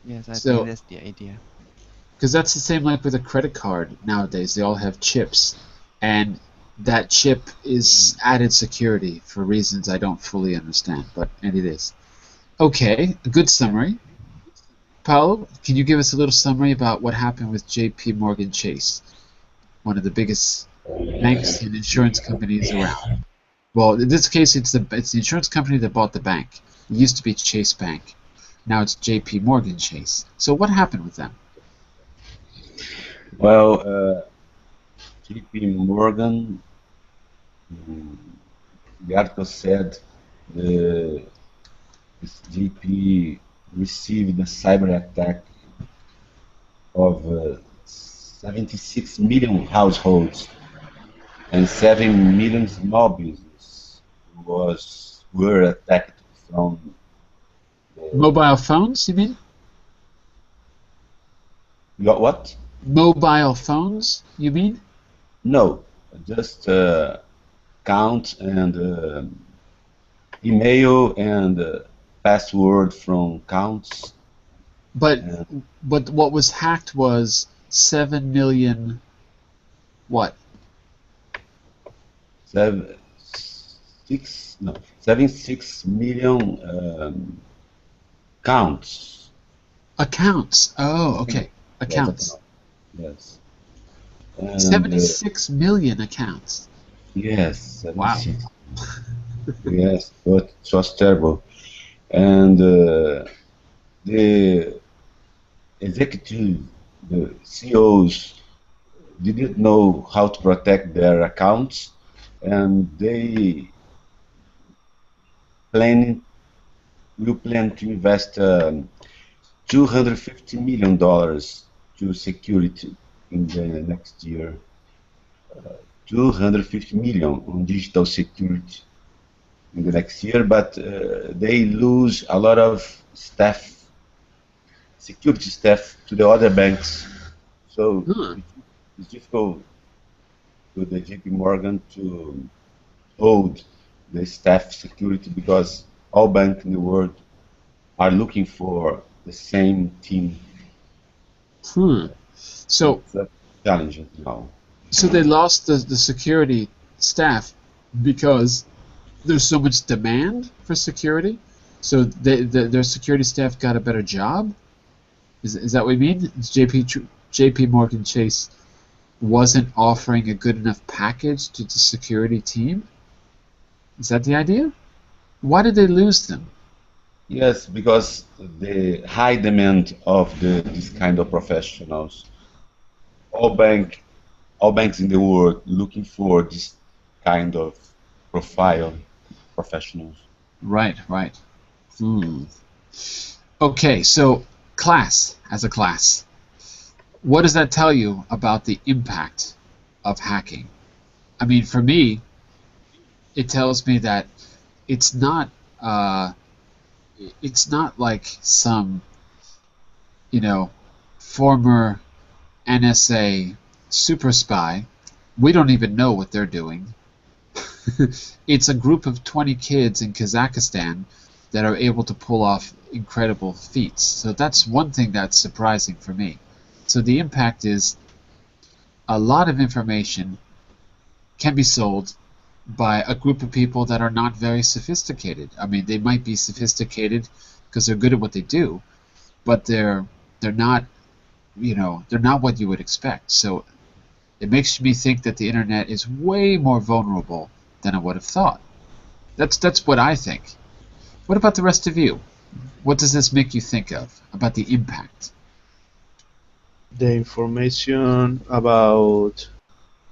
Yes, I think So, that's the idea. because that's the same like with a credit card nowadays. They all have chips. And that chip is added security for reasons I don't fully understand, and it is. Okay, a good summary. Paolo, can you give us a little summary about what happened with J.P. Morgan Chase, one of the biggest banks and insurance companies around? Well, in this case, it's the insurance company that bought the bank. It used to be Chase Bank. Now it's J.P. Morgan Chase. So what happened with them? Well, JP Morgan, the article said the this JP received a cyber attack of 76 million households and 7 million small businesses were attacked from the, Mobile phones, you mean? what? Mobile phones, you mean? No, just count and email and password from counts But and but what was hacked was 7 million what? seven, 76 million counts. Accounts. Oh, Account. okay. Yes, Accounts. account. Yes, and 76 million accounts. yes, Wow. 76. Yes, but it was terrible. And the executive, the CEOs didn't know how to protect their accounts, and they planning will plan to invest $250 million to security in the next year. 250 million on digital security in the next year, but they lose a lot of staff, security staff, to the other banks. So Huh. it's difficult to the JP Morgan to hold the staff security because all banks in the world are looking for the same team. Hmm. So It's a challenge now. so they lost the security staff because there's so much demand for security. So their security staff got a better job. Is that what you mean? JP Morgan Chase wasn't offering a good enough package to the security team? Is that the idea? Why did they lose them? Yes, because the high demand of this kind of professionals. All bank, all banks in the world looking for this kind of profile professionals. Right, right. Hmm. Okay, so class, as a class, what does that tell you about the impact of hacking? I mean, for me, it tells me that it's not uh, it's not like some, you know, former NSA super spy. We don't even know what they're doing. It's a group of 20 kids in Kazakhstan that are able to pull off incredible feats. So that's one thing that's surprising for me. So the impact is a lot of information can be sold by a group of people that are not very sophisticated. I mean, they might be sophisticated because they're good at what they do, but they're not, they're not what you would expect. So it makes me think that the internet is way more vulnerable than I would have thought. That's what I think. What about the rest of you? What does this make you think of about the impact? The information about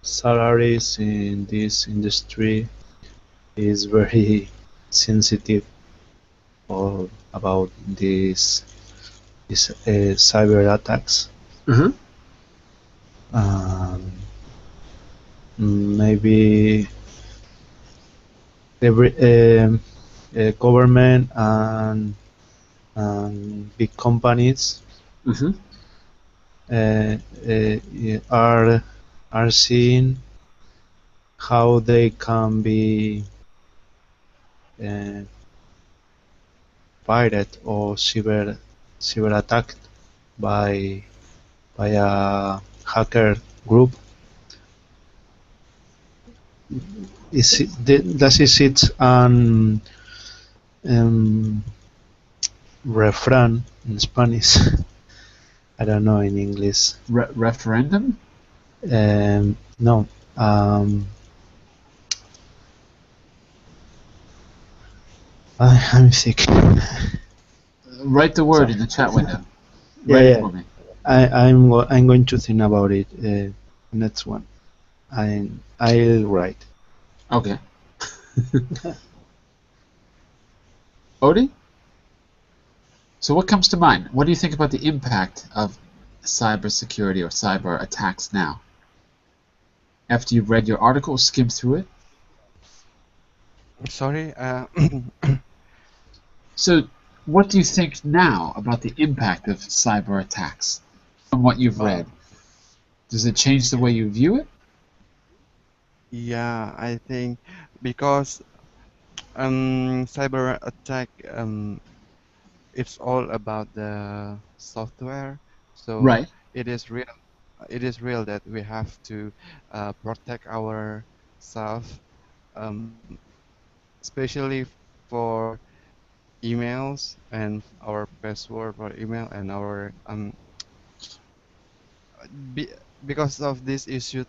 salaries in this industry is very sensitive or about these cyber attacks. Uh-huh. Um, Maybe every government and big companies Uh-huh. uh, are seeing how they can be uh, pirated or cyber attacked by a hacker group. That is it an refrain in Spanish. I don't know in English. Referendum? No. Um, I'm sick. Write the word Sorry. in the chat window. Yeah, Write it yeah. for me. I'm going to think about it. Next one. I'll write. Okay. Odie? So what comes to mind? What do you think about the impact of cybersecurity or cyber attacks now? After you've read your article, skimmed through it? Sorry. So, what do you think now about the impact of cyber attacks from what you've uh, read? Does it change the way you view it? yeah, I think because cyber attack it's all about the software. So Right. it is real that we have to protect ourselves, um, especially for emails and our password for email and our be, because of this issue.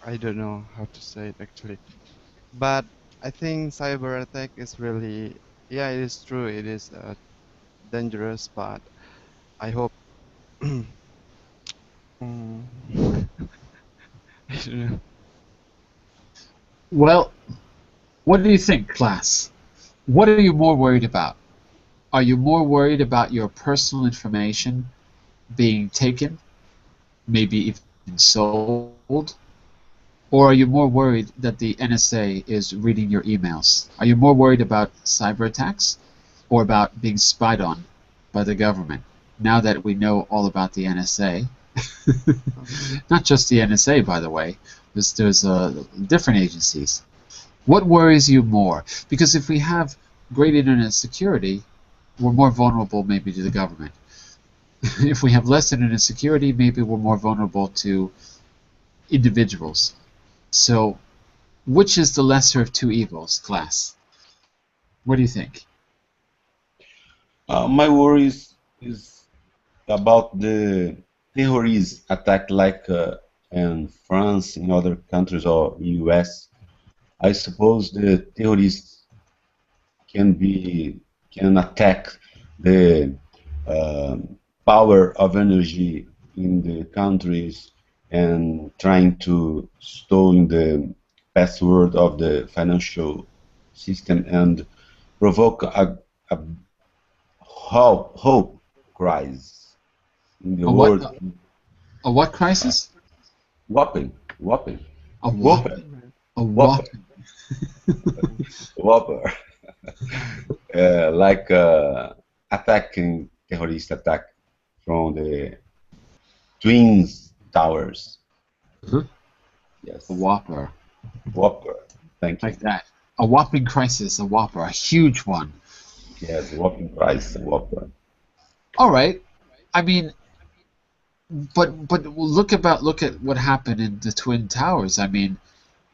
I don't know how to say it actually, but I think cyber attack is really, yeah, it is true. It is dangerous, but I hope. Mm, I don't know. Well, what do you think, class? What are you more worried about? Are you more worried about your personal information being taken, maybe even sold? Or are you more worried that the NSA is reading your emails? Are you more worried about cyber attacks or about being spied on by the government? Now that we know all about the NSA, not just the NSA, by the way, there's different agencies. What worries you more? Because if we have great internet security, we're more vulnerable maybe to the government. If we have less internet security, maybe we're more vulnerable to individuals. So, which is the lesser of two evils, class? What do you think? My worries is about the terrorist attack like in France, in other countries, or US. I suppose the terrorists can be can attack the power of energy in the countries and trying to steal the password of the financial system and provoke a hope crisis in the A what? world. A what crisis? Whopping, whopping, A whopper, whopping. A whopper, whopping. whopper, like attacking terrorist attack from the twins towers. Uh-huh. A Yes, whopper. whopper. Thank Like you. that. A whopping crisis, a whopper, a huge one. Yes, whopping price, whopper. All right. I mean, but look at what happened in the Twin Towers. I mean,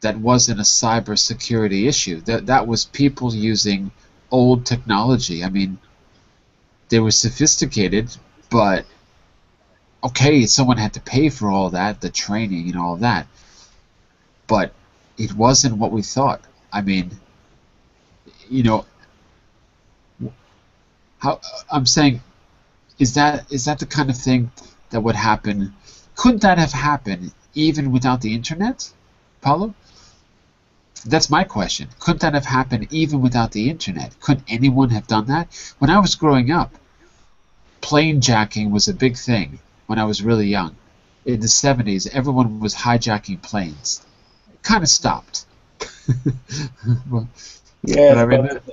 that wasn't a cybersecurity issue. That was people using old technology. I mean, they were sophisticated, but okay, someone had to pay for all that, the training and all that. But it wasn't what we thought. I mean, you know, how I'm saying is that the kind of thing that would happen? Couldn't that have happened even without the internet, Paulo? That's my question. Couldn't that have happened even without the internet? Couldn't anyone have done that? When I was growing up, plane jacking was a big thing when I was really young. In the 70s, everyone was hijacking planes. It kind of stopped. but, but Yes, I mean, but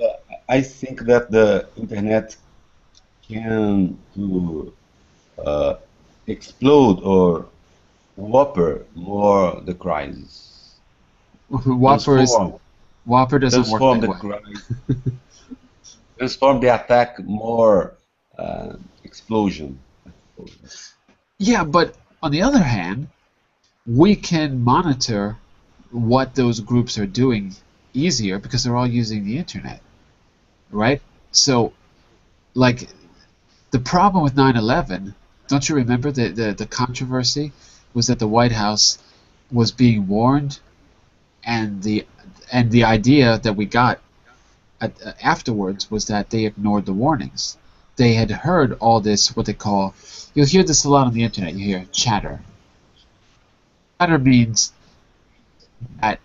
I think that the internet can to uh, explode or whopper more the crisis, Whopper is transform, Whopper doesn't work transform that the way. crisis, transform the attack more explosion. Explosion. Yeah, but on the other hand, we can monitor what those groups are doing easier because they're all using the internet, right? So, like, the problem with 9/11, don't you remember the controversy was that the White House was being warned, and the idea that we got afterwards was that they ignored the warnings. They had heard all this, what they call, you'll hear this a lot on the internet, you hear chatter. Chatter means that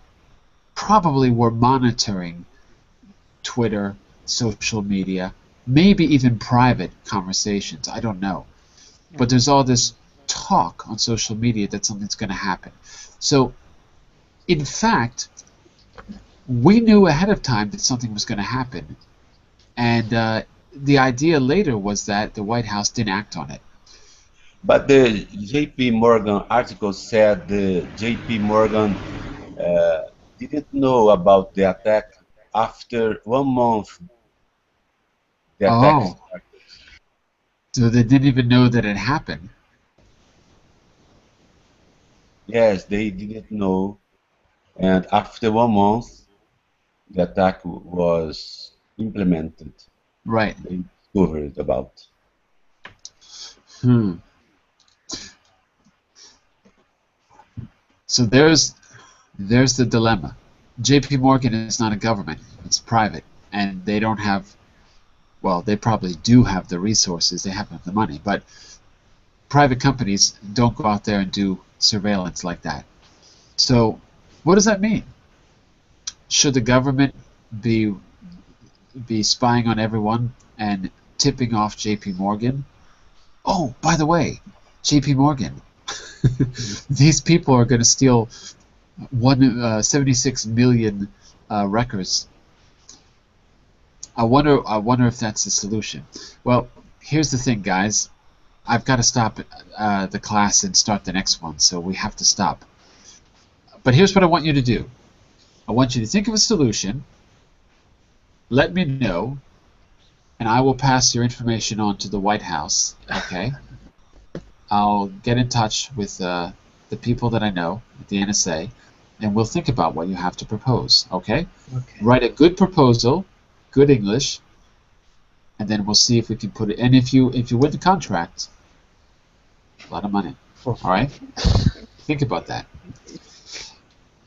probably we're monitoring Twitter, social media, maybe even private conversations. I don't know. But there's all this talk on social media that something's going to happen. So, in fact, We knew ahead of time that something was going to happen, and the idea later was that the White House didn't act on it. But the J.P. Morgan article said the J.P. Morgan uh, didn't know about the attack after 1 month the attack Oh, started. so they didn't even know that it happened. Yes, they didn't know, and after 1 month the attack was implemented. Right. They discovered about. Hmm. So there's the dilemma. J.P. Morgan is not a government; it's private, and they don't have. Well, they probably do have the resources. They have the money, but private companies don't go out there and do surveillance like that. So, what does that mean? Should the government be spying on everyone and tipping off J.P. Morgan? Oh, by the way, J.P. Morgan, these people are going to steal 76 million records. I wonder if that's the solution. Well, here's the thing, guys. I've got to stop the class and start the next one, so we have to stop. But here's what I want you to do. I want you to think of a solution. Let me know, and I will pass your information on to the White House. Okay? I'll get in touch with the people that I know at the NSA, and we'll think about what you have to propose. Okay? Okay. Write a good proposal, good English, and then we'll see if we can put it. And if you win the contract, a lot of money. For All right? Think about that.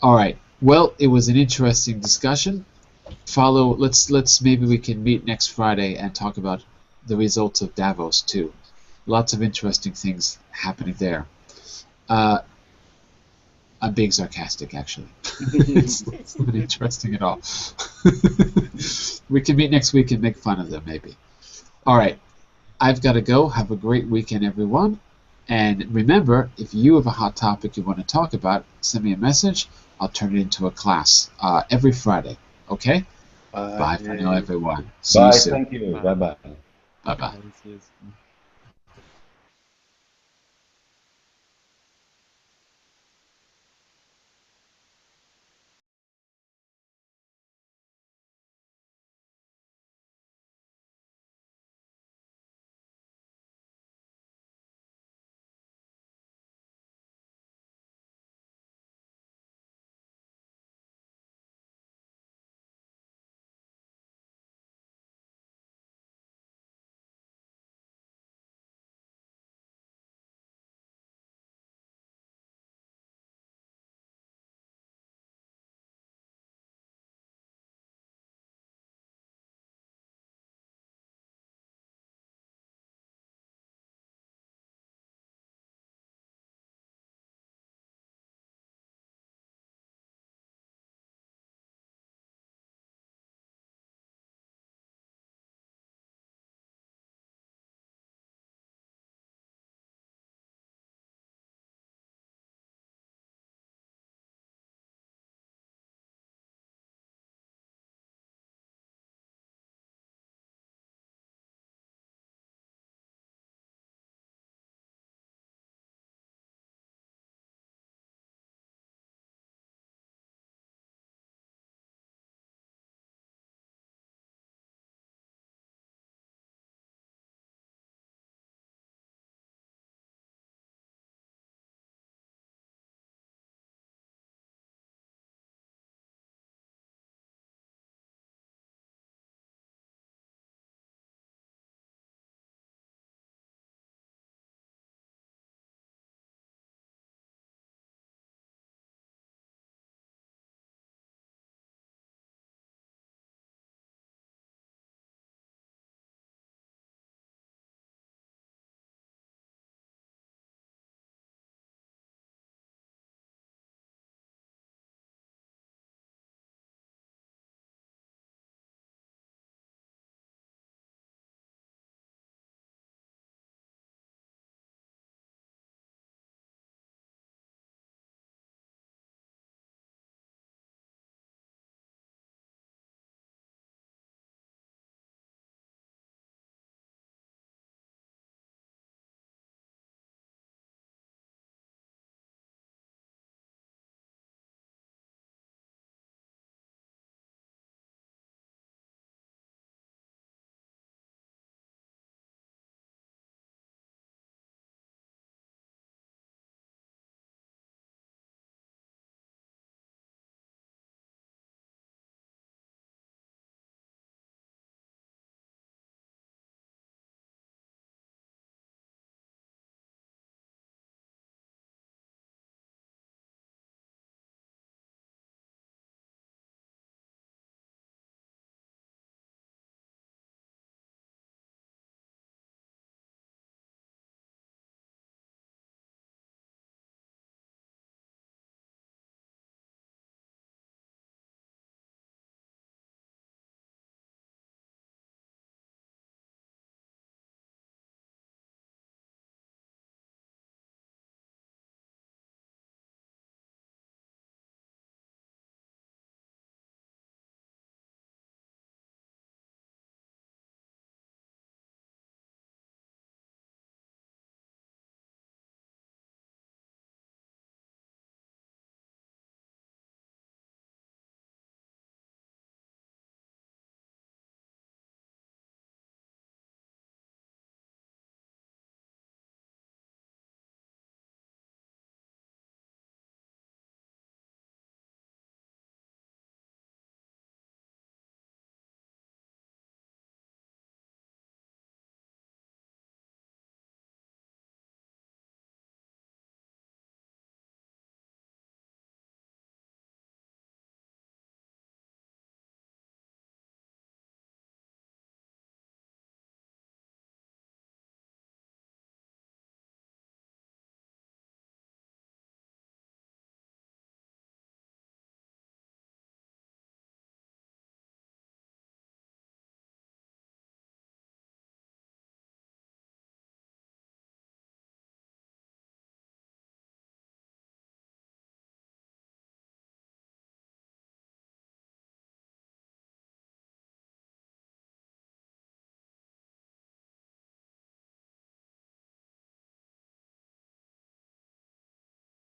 All right. Well, it was an interesting discussion. Let's maybe we can meet next Friday and talk about the results of Davos too. Lots of interesting things happening there. Uh, I'm being sarcastic, actually. It's not interesting at all. We can meet next week and make fun of them, maybe. All right. I've got to go. Have a great weekend, everyone. And remember, if you have a hot topic you want to talk about, send me a message. I'll turn it into a class every Friday. Okay? Bye. Bye for now, everyone. See you Bye, soon. thank you. Bye Bye. bye. Bye bye. Bye. See you soon.